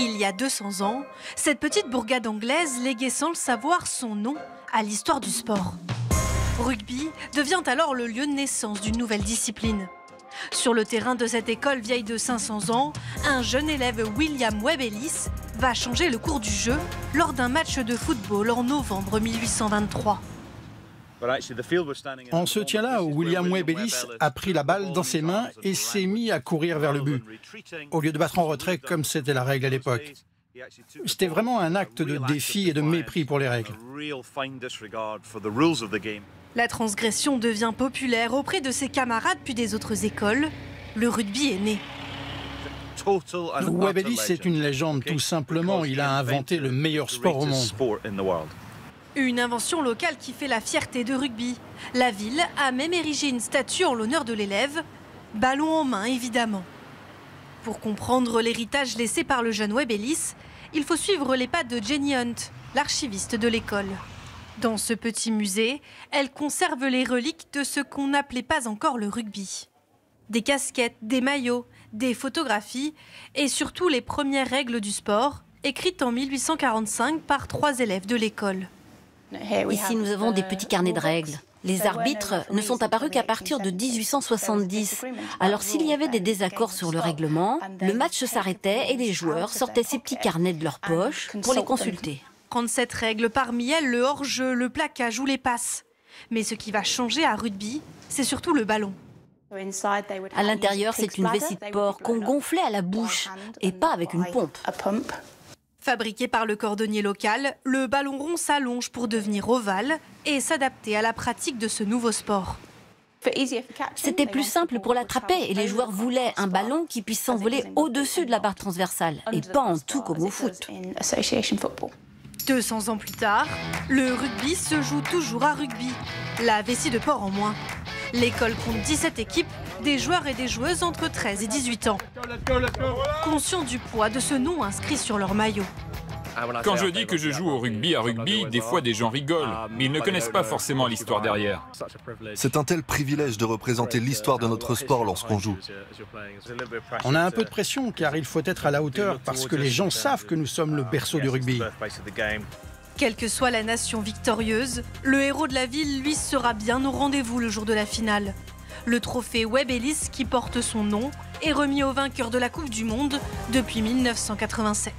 Il y a 200 ans, cette petite bourgade anglaise léguait sans le savoir son nom à l'histoire du sport. Rugby devient alors le lieu de naissance d'une nouvelle discipline. Sur le terrain de cette école vieille de 500 ans, un jeune élève, William Webb Ellis, va changer le cours du jeu lors d'un match de football en novembre 1823. On se tient là où William Webb Ellis a pris la balle dans ses mains et s'est mis à courir vers le but, au lieu de battre en retrait comme c'était la règle à l'époque. C'était vraiment un acte de défi et de mépris pour les règles. La transgression devient populaire auprès de ses camarades puis des autres écoles. Le rugby est né. Webb Ellis est une légende, tout simplement. Il a inventé le meilleur sport au monde. Une invention locale qui fait la fierté de rugby. La ville a même érigé une statue en l'honneur de l'élève, ballon en main évidemment. Pour comprendre l'héritage laissé par le jeune Webb Ellis, il faut suivre les pas de Jenny Hunt, l'archiviste de l'école. Dans ce petit musée, elle conserve les reliques de ce qu'on n'appelait pas encore le rugby. Des casquettes, des maillots, des photographies et surtout les premières règles du sport, écrites en 1845 par 3 élèves de l'école. Ici, nous avons des petits carnets de règles. Les arbitres ne sont apparus qu'à partir de 1870. Alors, s'il y avait des désaccords sur le règlement, le match s'arrêtait et les joueurs sortaient ces petits carnets de leur poche pour les consulter. 37 règles, parmi elles le hors-jeu, le plaquage ou les passes. Mais ce qui va changer à rugby, c'est surtout le ballon. À l'intérieur, c'est une vessie de porc qu'on gonflait à la bouche et pas avec une pompe. Fabriqué par le cordonnier local, le ballon rond s'allonge pour devenir ovale et s'adapter à la pratique de ce nouveau sport. C'était plus simple pour l'attraper et les joueurs voulaient un ballon qui puisse s'envoler au-dessus de la barre transversale et pas en tout comme au foot. 200 ans plus tard, le rugby se joue toujours à rugby, la vessie de porc en moins. L'école compte 17 équipes, des joueurs et des joueuses entre 13 et 18 ans. Conscients du poids de ce nom inscrit sur leur maillot. Quand je dis que je joue au rugby à rugby, des fois des gens rigolent, mais ils ne connaissent pas forcément l'histoire derrière. C'est un tel privilège de représenter l'histoire de notre sport lorsqu'on joue. On a un peu de pression car il faut être à la hauteur parce que les gens savent que nous sommes le berceau du rugby. Quelle que soit la nation victorieuse, le héros de la ville, lui, sera bien au rendez-vous le jour de la finale. Le trophée Webb Ellis, qui porte son nom, est remis au vainqueur de la Coupe du Monde depuis 1987.